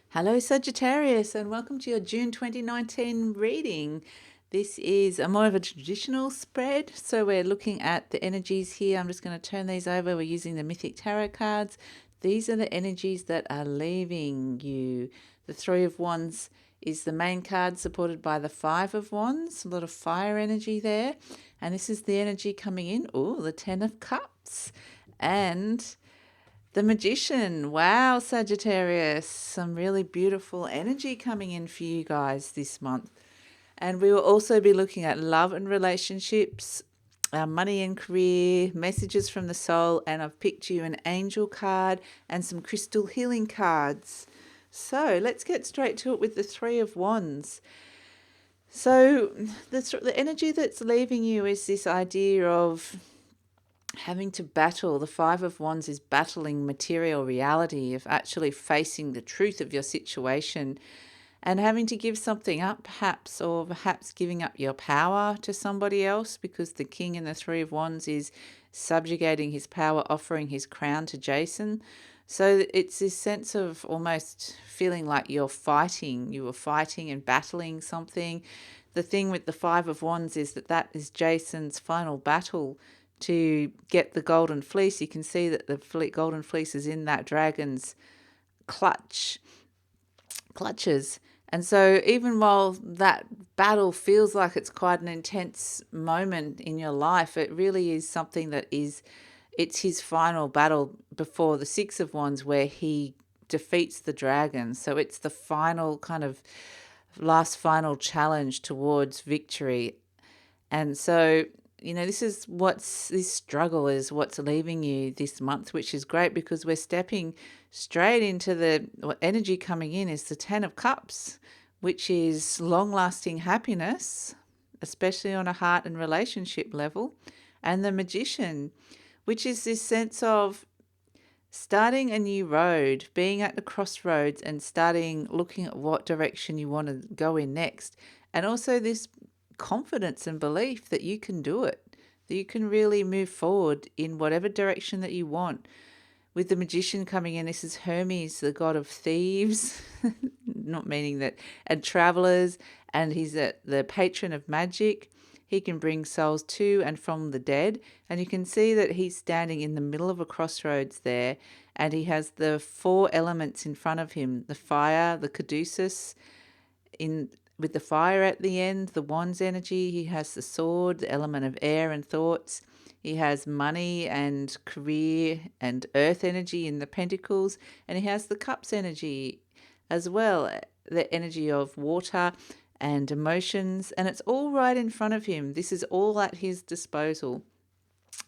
Hello, Sagittarius, and welcome to your June 2019 reading. This is a more of a traditional spread, so we're looking at the energies here. I'm just going to turn these over. We're using the Mythic Tarot cards. These are the energies that are leaving you. The Three of Wands is the main card, supported by the Five of Wands. A lot of fire energy there. And this is the energy coming in. Oh, the Ten of Cups. And the Magician. Wow, Sagittarius. Some really beautiful energy coming in for you guys this month. And we will also be looking at love and relationships, money and career, messages from the soul, and I've picked you an angel card and some crystal healing cards. So let's get straight to it with the Three of Wands. So the energy that's leaving you is this idea of having to battle. The Five of Wands is battling material reality, of actually facing the truth of your situation and having to give something up, perhaps, or perhaps giving up your power to somebody else, because the King in the Three of Wands is subjugating his power, offering his crown to Jason. So it's this sense of almost feeling like you were fighting and battling something. The thing with the Five of Wands is that is Jason's final battle to get the golden fleece. You can see that the golden fleece is in that dragon's clutches. And so even while that battle feels like it's quite an intense moment in your life, it really is something it's his final battle before the Six of Wands, where he defeats the dragon. So it's the final kind of final challenge towards victory. And so, this struggle is what's leaving you this month, which is great because we're stepping straight into what energy coming in is the Ten of Cups, which is long lasting happiness, especially on a heart and relationship level, and the Magician, which is this sense of starting a new road, being at the crossroads and starting looking at what direction you want to go in next. And also this confidence and belief that you can do it, that you can really move forward in whatever direction that you want. With the Magician coming in, this is Hermes, the god of thieves, not meaning that, and travelers, and he's the patron of magic. He can bring souls to and from the dead. And you can see that he's standing in the middle of a crossroads there, and he has the four elements in front of him: the fire, the caduceus, with the fire at the end, the wands energy. He has the sword, the element of air and thoughts. He has money and career and earth energy in the pentacles. And he has the cups energy as well, the energy of water and emotions. And it's all right in front of him. This is all at his disposal.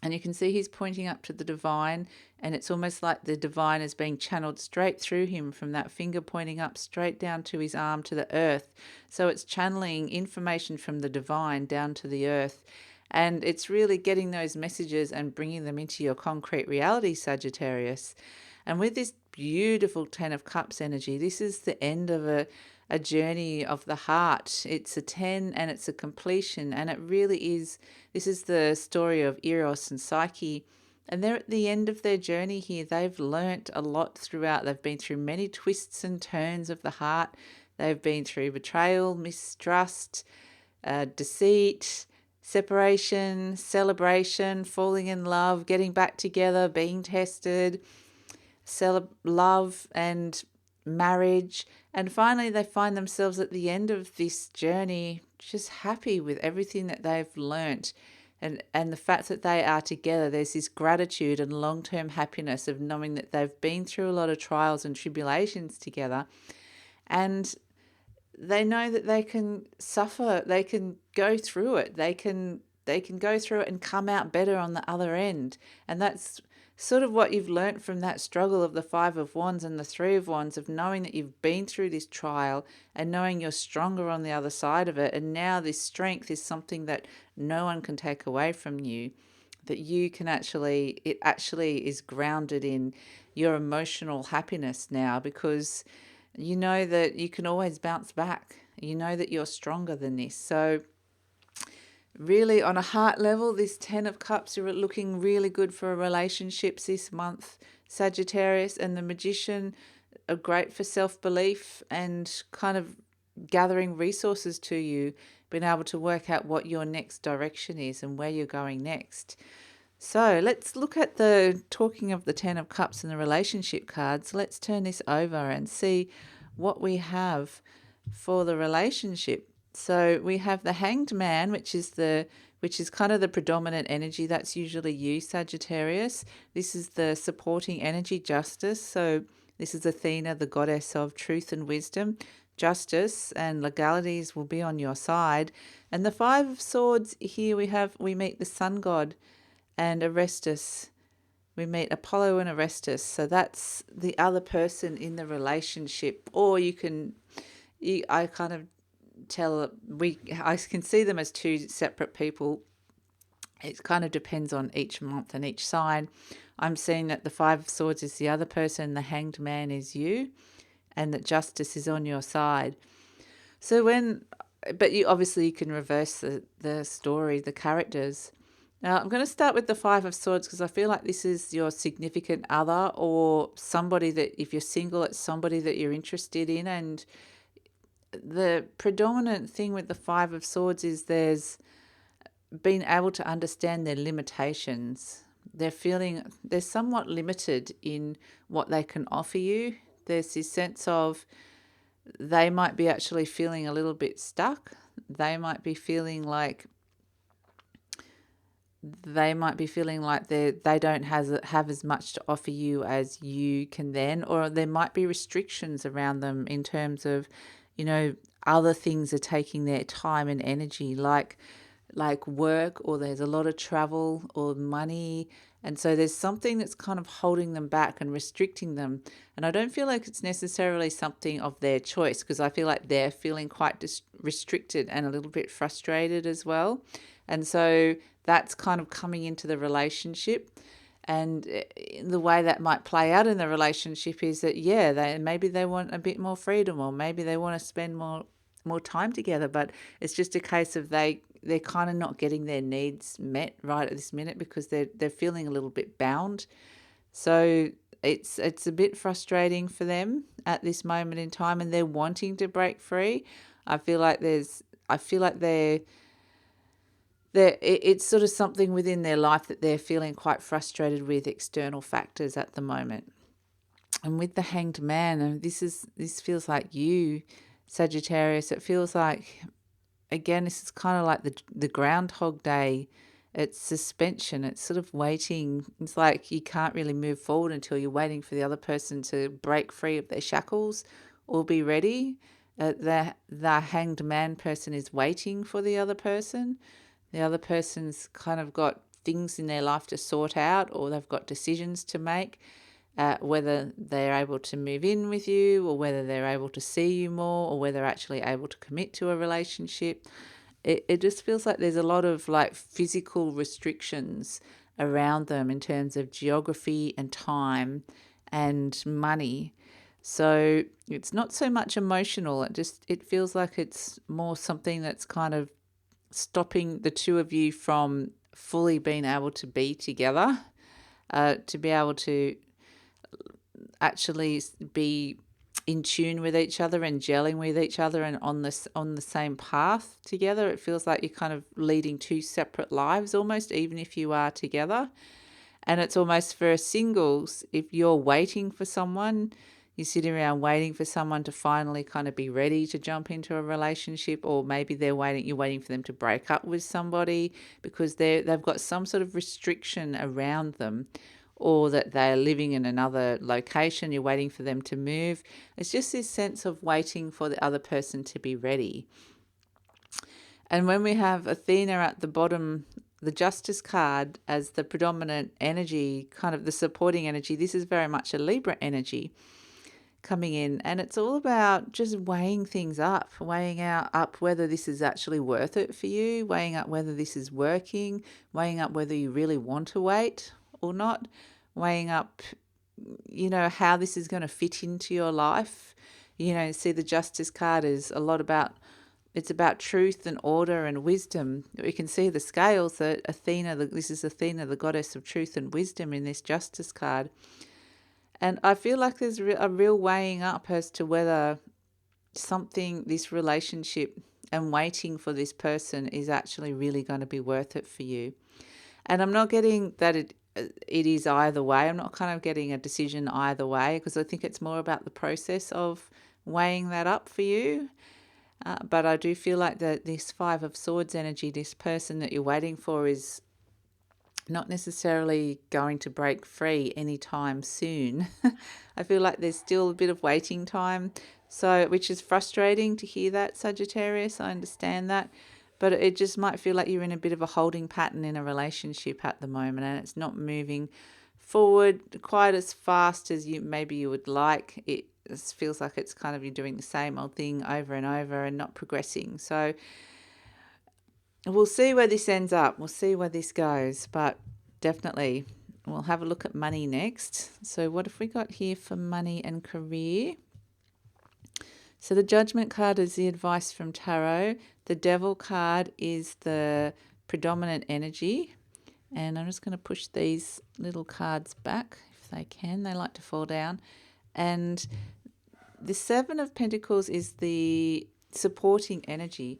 And you can see he's pointing up to the divine, and it's almost like the divine is being channeled straight through him from that finger pointing up straight down to his arm to the earth. So it's channeling information from the divine down to the earth. And it's really getting those messages and bringing them into your concrete reality, Sagittarius. And with this beautiful Ten of Cups energy, this is the end of a journey of the heart. It's a 10 and it's a completion. And it really is, this is the story of Eros and Psyche. And they're at the end of their journey here. They've learnt a lot throughout. They've been through many twists and turns of the heart. They've been through betrayal, mistrust, deceit, separation, celebration, falling in love, getting back together, being tested, love and marriage. And finally, they find themselves at the end of this journey just happy with everything that they've learnt. And the fact that they are together, there's this gratitude and long-term happiness of knowing that they've been through a lot of trials and tribulations together. And they know that they can suffer, they can go through it, they can go through it and come out better on the other end. And that's sort of what you've learnt from that struggle of the Five of Wands and the Three of Wands, of knowing that you've been through this trial and knowing you're stronger on the other side of it. And now this strength is something that no one can take away from you, that you can it actually is grounded in your emotional happiness now, because you know that you can always bounce back. You know that you're stronger than this. So really, on a heart level, this Ten of Cups, you're looking really good for relationships this month, Sagittarius. And the Magician, are great for self-belief and kind of gathering resources to you, being able to work out what your next direction is and where you're going next. So let's look at talking of the Ten of Cups and the relationship cards. Let's turn this over and see what we have for the relationship. So we have the Hanged Man, which is kind of the predominant energy. That's usually you, Sagittarius. This is the supporting energy, Justice. So this is Athena, the goddess of truth and wisdom. Justice and legalities will be on your side. And the Five of Swords here we meet the Sun God and Orestes. We meet Apollo and Orestes. So that's the other person in the relationship. Or I kind of I can see them as two separate people. It kind of depends on each month and each sign. I'm seeing that the Five of Swords is the other person, the Hanged Man is you, and that Justice is on your side. But you can reverse the story, the characters. Now, I'm going to start with the Five of Swords because I feel like this is your significant other, or somebody that, if you're single, it's somebody that you're interested in. And the predominant thing with the Five of Swords is there's being able to understand their limitations. They're somewhat limited in what they can offer you. There's this sense of they might be actually feeling a little bit stuck. They might be feeling like they don't have as much to offer you as you can then, or there might be restrictions around them in terms of, other things are taking their time and energy, like work, or there's a lot of travel or money. And so there's something that's kind of holding them back and restricting them. And I don't feel like it's necessarily something of their choice, because I feel like they're feeling quite restricted and a little bit frustrated as well. And so that's kind of coming into the relationship. And the way that might play out in the relationship is that, maybe they want a bit more freedom, or maybe they want to spend more time together. But it's just a case of they're kind of not getting their needs met right at this minute because they're feeling a little bit bound. So it's a bit frustrating for them at this moment in time, and they're wanting to break free. I feel like it's sort of something within their life that they're feeling quite frustrated with external factors at the moment. And with the Hanged Man, this feels like you, Sagittarius. It feels like, again, this is kind of like the Groundhog Day. It's suspension. It's sort of waiting. It's like you can't really move forward until you're waiting for the other person to break free of their shackles or be ready. The Hanged Man person is waiting for the other person. The other person's kind of got things in their life to sort out, or they've got decisions to make, whether they're able to move in with you, or whether they're able to see you more, or whether they're actually able to commit to a relationship. It just feels like there's a lot of like physical restrictions around them in terms of geography and time and money. So it's not so much emotional. It feels like it's more something that's kind of stopping the two of you from fully being able to be together, to be able to actually be in tune with each other and gelling with each other and on the same path together. It feels like you're kind of leading two separate lives almost, even if you are together. And it's almost for singles, if you're waiting for someone, you're sitting around waiting for someone to finally kind of be ready to jump into a relationship, or maybe you're waiting for them to break up with somebody because they've got some sort of restriction around them, or that they're living in another location, you're waiting for them to move. It's just this sense of waiting for the other person to be ready. And when we have Athena at the bottom, the Justice card as the predominant energy, kind of the supporting energy, this is very much a Libra energy coming in, and it's all about just weighing things up, weighing up whether this is actually worth it for you, weighing up whether this is working, weighing up whether you really want to wait or not, weighing up, how this is going to fit into your life. See, the Justice card is a lot about, it's about truth and order and wisdom. We can see the scales that this is Athena, the goddess of truth and wisdom in this Justice card. And I feel like there's a real weighing up as to whether this relationship and waiting for this person is actually really going to be worth it for you. And I'm not getting that it is either way. I'm not kind of getting a decision either way, because I think it's more about the process of weighing that up for you. But I do feel like that this Five of Swords energy, this person that you're waiting for, is not necessarily going to break free anytime soon. I feel like there's still a bit of waiting time, so which is frustrating to hear that, Sagittarius. I understand that, but it just might feel like you're in a bit of a holding pattern in a relationship at the moment, and it's not moving forward quite as fast as you would like. It feels like it's kind of you're doing the same old thing over and over and not progressing. So we'll see where this ends up. We'll see where this goes, but definitely we'll have a look at money next. So what have we got here for money and career? So the Judgment card is the advice from Tarot. The Devil card is the predominant energy. And I'm just going to push these little cards back if they can. They like to fall down. And the Seven of Pentacles is the supporting energy.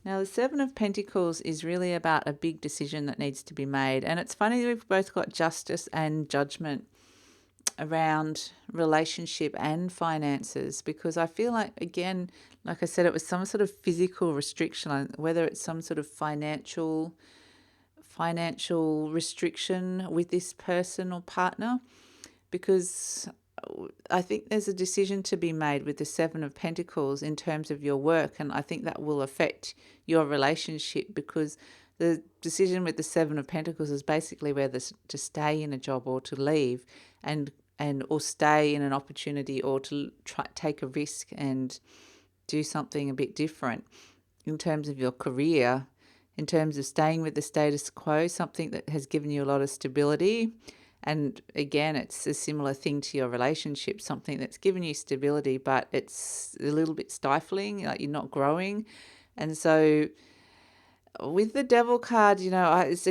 Now, the Seven of Pentacles is really about a big decision that needs to be made. And it's funny that we've both got Justice and Judgment around relationship and finances, because I feel like, again, like I said, it was some sort of physical restriction, whether it's some sort of financial restriction with this person or partner, because I think there's a decision to be made with the Seven of Pentacles in terms of your work, and I think that will affect your relationship, because the decision with the Seven of Pentacles is basically whether to stay in a job or to leave, and or stay in an opportunity or to take a risk and do something a bit different in terms of your career, in terms of staying with the status quo, something that has given you a lot of stability. And again, it's a similar thing to your relationship, something that's given you stability, but it's a little bit stifling, like you're not growing. And so with the Devil card, it's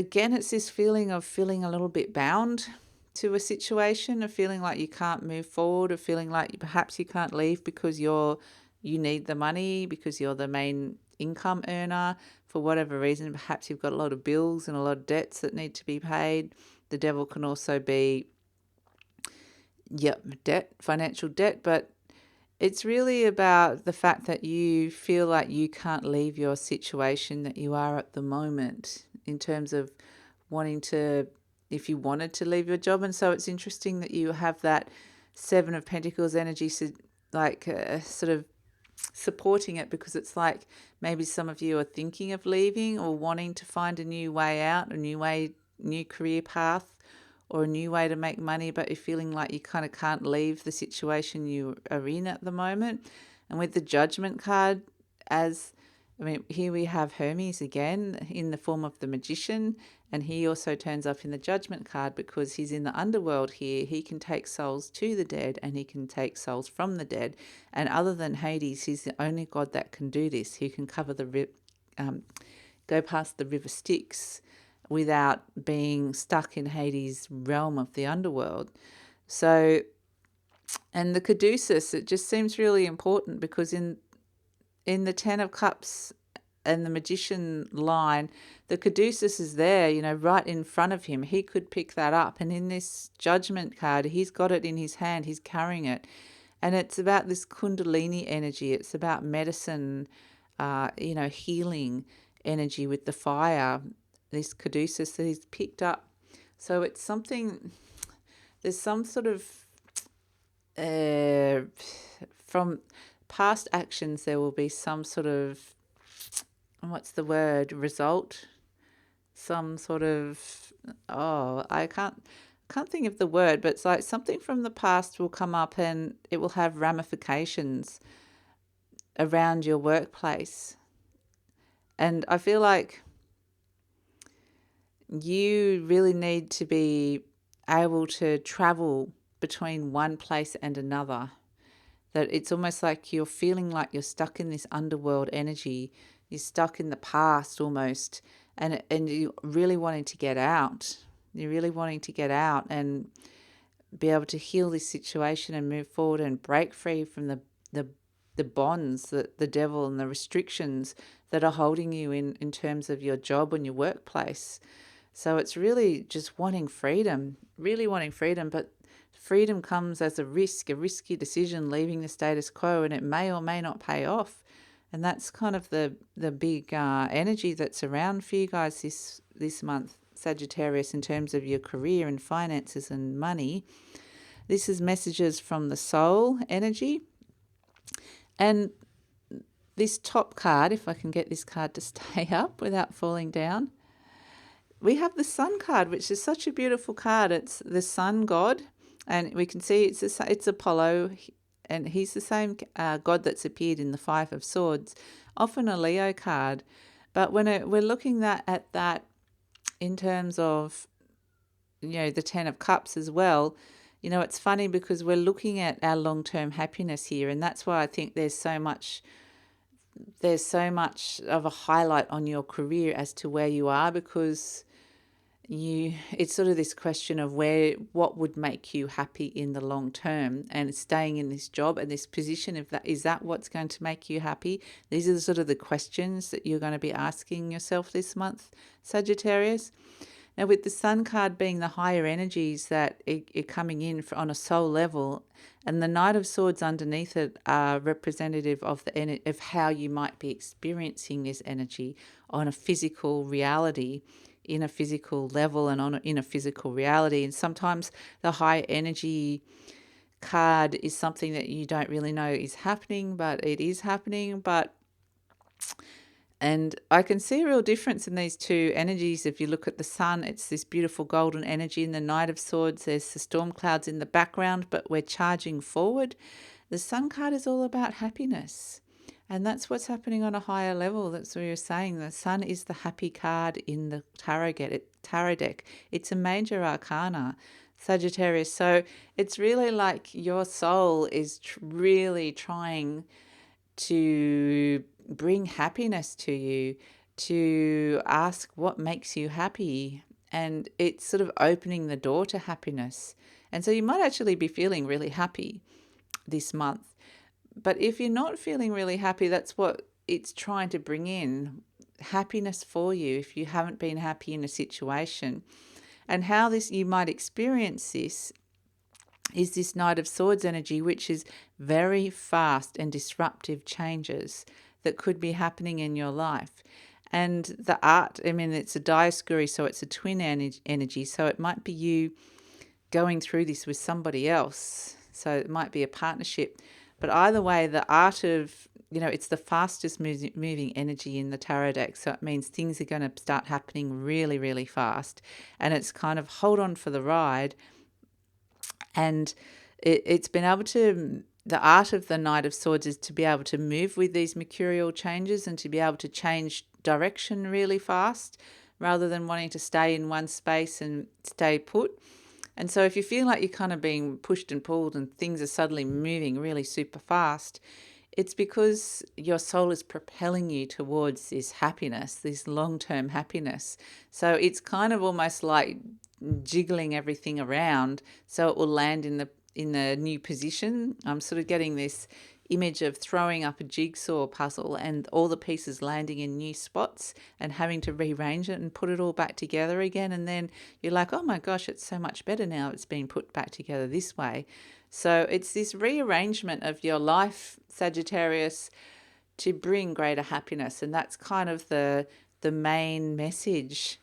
this feeling of feeling a little bit bound to a situation, of feeling like you can't move forward, of feeling like perhaps you can't leave because you need the money, because you're the main income earner for whatever reason. Perhaps you've got a lot of bills and a lot of debts that need to be paid. The Devil can also be, debt, financial debt, but it's really about the fact that you feel like you can't leave your situation that you are at the moment, in terms of if you wanted to leave your job. And so it's interesting that you have that Seven of Pentacles energy, sort of supporting it, because it's like maybe some of you are thinking of leaving or wanting to find a new way out, new career path, or a new way to make money, but you're feeling like you kind of can't leave the situation you are in at the moment. And with the Judgment card, here we have Hermes again in the form of the Magician, and he also turns up in the Judgment card because he's in the underworld here. He can take souls to the dead, and he can take souls from the dead. And other than Hades, he's the only god that can do this. He can cover go past the river Styx without being stuck in Hades' realm of the underworld. So, and the caduceus, it just seems really important, because in the Ten of Cups and the Magician line, the caduceus is there, right in front of him. He could pick that up. And in this Judgment card, he's got it in his hand. He's carrying it. And it's about this Kundalini energy. It's about medicine, healing energy with the fire, this caduceus that he's picked up. So it's something, there's some sort of, from past actions, there will be some sort of, result, some sort of, I can't think of the word, but it's like something from the past will come up and it will have ramifications around your workplace. And I feel like you really need to be able to travel between one place and another. That it's almost like you're feeling like you're stuck in this underworld energy. You're stuck in the past almost, and you're really wanting to get out. You're really wanting to get out, and be able to heal this situation and move forward and break free from the bonds, the devil and the restrictions that are holding you in terms of your job and your workplace. So it's really just wanting freedom, really wanting freedom, but freedom comes as a risky decision, leaving the status quo, and it may or may not pay off. And that's kind of the big energy that's around for you guys this month, Sagittarius, in terms of your career and finances and money. This is messages from the soul energy. And this top card, if I can get this card to stay up without falling down, we have the Sun card, which is such a beautiful card. It's the Sun God, and we can see it's Apollo, and he's the same God that's appeared in the Five of Swords, often a Leo card. But when we're looking at that in terms of, the Ten of Cups as well, it's funny because we're looking at our long-term happiness here, and that's why I think there's so much of a highlight on your career as to where you are, because it's sort of this question of what would make you happy in the long term, and staying in this job and this position, is that what's going to make you happy? These are sort of the questions that you're going to be asking yourself this month, Sagittarius. Now, with the Sun card being the higher energies that are coming in on a soul level, and the Knight of Swords underneath it are representative of of how you might be experiencing this energy on a physical reality, in a physical level, and in a physical reality. And sometimes the high energy card is something that you don't really know is happening, but it is happening. And I can see a real difference in these two energies. If you look at the Sun, it's this beautiful golden energy. In the Knight of Swords, there's the storm clouds in the background, but we're charging forward. The Sun card is all about happiness. And that's what's happening on a higher level. That's what you're saying. The Sun is the happy card in the tarot deck. It's a major arcana, Sagittarius. So it's really like your soul is really trying to bring happiness to you, to ask what makes you happy, and it's sort of opening the door to happiness. And so you might actually be feeling really happy this month, but if you're not feeling really happy, that's what it's trying to bring in, happiness for you if you haven't been happy in a situation. And how you might experience this is this Knight of Swords energy, which is very fast and disruptive changes that could be happening in your life. And the art, it's a Dioscuri, so it's a twin energy. So it might be you going through this with somebody else. So it might be a partnership. But either way, the art of, it's the fastest moving energy in the tarot deck. So it means things are going to start happening really, really fast. And it's kind of hold on for the ride. And it's been able to, the art of the Knight of Swords is to be able to move with these mercurial changes and to be able to change direction really fast rather than wanting to stay in one space and stay put. And so if you feel like you're kind of being pushed and pulled and things are suddenly moving really super fast, it's because your soul is propelling you towards this happiness, this long-term happiness. So it's kind of almost like jiggling everything around so it will land in the new position. I'm sort of getting this image of throwing up a jigsaw puzzle and all the pieces landing in new spots and having to rearrange it and put it all back together again. And then you're like, oh my gosh, it's so much better now it's been put back together this way. So it's this rearrangement of your life, Sagittarius, to bring greater happiness. And that's kind of the main message,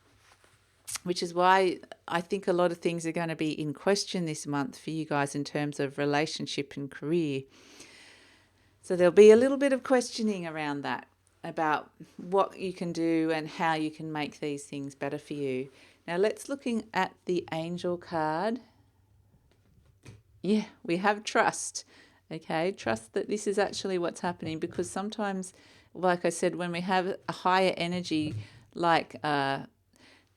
which is why I think a lot of things are going to be in question this month for you guys in terms of relationship and career. So there'll be a little bit of questioning around that, about what you can do and how you can make these things better for you. Now let's looking at the angel card. Yeah, we have trust. Okay, trust that this is actually what's happening, because sometimes, like I said, when we have a higher energy like the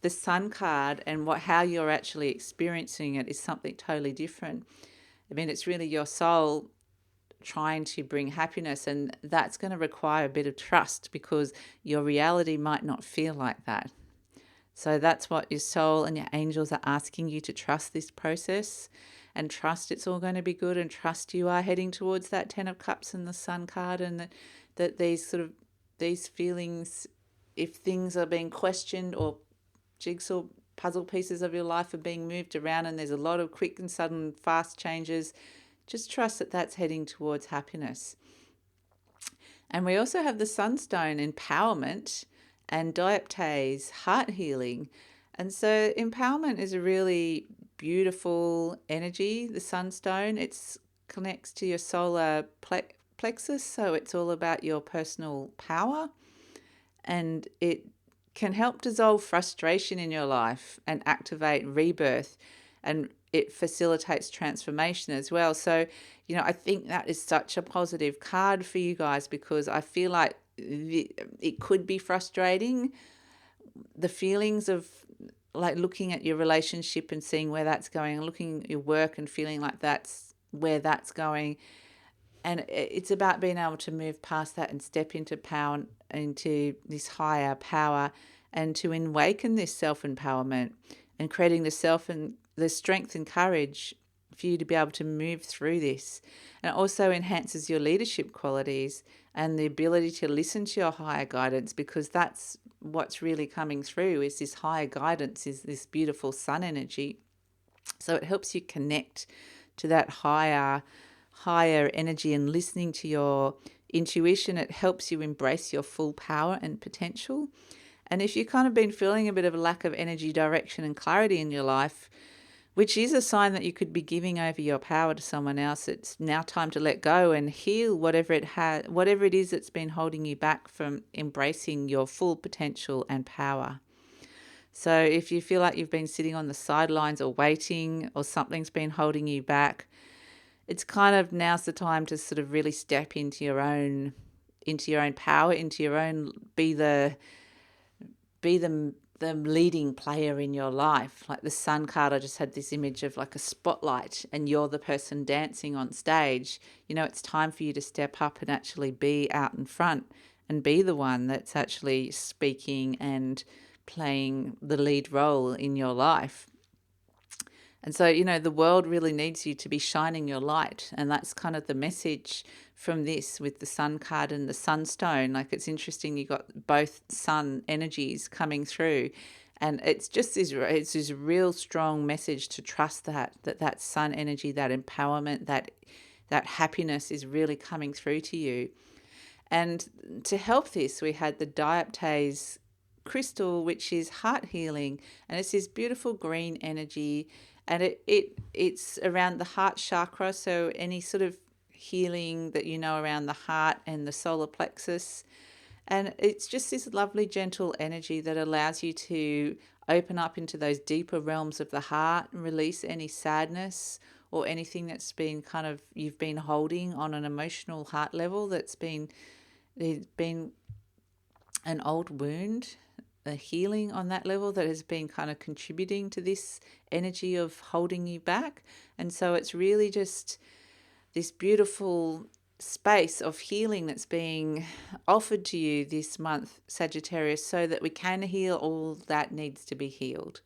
Sun card and how you're actually experiencing it is something totally different. It's really your soul trying to bring happiness, and that's going to require a bit of trust because your reality might not feel like that. So that's what your soul and your angels are asking you, to trust this process and trust it's all going to be good, and trust you are heading towards that 10 of Cups and the Sun card, and that these feelings, if things are being questioned or jigsaw puzzle pieces of your life are being moved around and there's a lot of quick and sudden fast changes, just trust that that's heading towards happiness. And we also have the Sunstone, empowerment, and Dioptase, heart healing. And so empowerment is a really beautiful energy. The Sunstone, it connects to your solar plexus, so it's all about your personal power, and it can help dissolve frustration in your life and activate rebirth, and it facilitates transformation as well. So, I think that is such a positive card for you guys, because I feel like it could be frustrating, the feelings of like looking at your relationship and seeing where that's going, looking at your work and feeling like that's where that's going. And it's about being able to move past that and step into power, into this higher power, and to awaken this self-empowerment and creating the strength and courage for you to be able to move through this. And it also enhances your leadership qualities and the ability to listen to your higher guidance, because that's what's really coming through, is this higher guidance, is this beautiful sun energy. So it helps you connect to that higher energy and listening to your intuition. It helps you embrace your full power and potential. And if you've kind of been feeling a bit of a lack of energy, direction and clarity in your life, which is a sign that you could be giving over your power to someone else, it's now time to let go and heal whatever it is that's been holding you back from embracing your full potential and power. So if you feel like you've been sitting on the sidelines or waiting, or something's been holding you back, it's kind of now's the time to sort of really step into your own power, into your own, be the leading player in your life. Like the Sun card, I just had this image of like a spotlight and you're the person dancing on stage. It's time for you to step up and actually be out in front and be the one that's actually speaking and playing the lead role in your life. And so, the world really needs you to be shining your light. And that's kind of the message from this with the Sun card and the Sunstone. Like, it's interesting, you got both sun energies coming through. And it's just it's this real strong message to trust that sun energy, that empowerment, that happiness is really coming through to you. And to help this, we had the Dioptase crystal, which is heart healing. And it's this beautiful green energy. And it's around the heart chakra, so any sort of healing that around the heart and the solar plexus. And it's just this lovely, gentle energy that allows you to open up into those deeper realms of the heart and release any sadness or anything that's been you've been holding on an emotional heart level, there's been an old wound, a healing on that level that has been kind of contributing to this energy of holding you back. And so it's really just this beautiful space of healing that's being offered to you this month, Sagittarius, so that we can heal all that needs to be healed.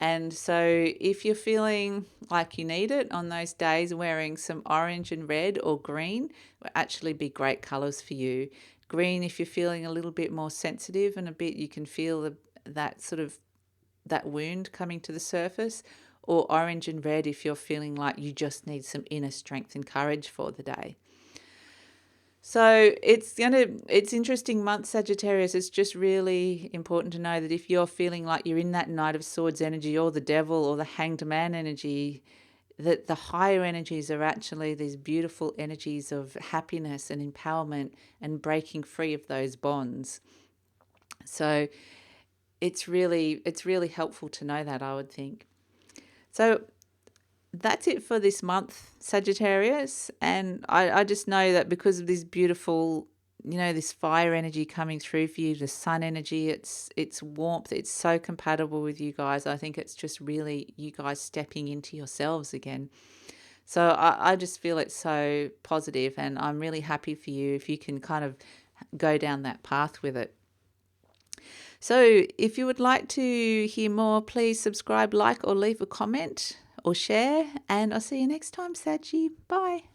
And so if you're feeling like you need it on those days, wearing some orange and red or green will actually be great colours for you. Green if you're feeling a little bit more sensitive and you can feel that wound coming to the surface, or orange and red if you're feeling like you just need some inner strength and courage for the day. So it's interesting month, Sagittarius. It's just really important to know that if you're feeling like you're in that Knight of Swords energy or the Devil or the Hanged Man energy, that the higher energies are actually these beautiful energies of happiness and empowerment and breaking free of those bonds. So it's really helpful to know that, I would think. So that's it for this month, Sagittarius. And I just know that because of this beautiful, this fire energy coming through for you, the sun energy, it's warmth, it's so compatible with you guys. I think it's just really you guys stepping into yourselves again. So I just feel it's so positive, and I'm really happy for you if you can kind of go down that path with it. So if you would like to hear more, please subscribe, like, or leave a comment. or share. And I'll see you next time, Sachi. Bye.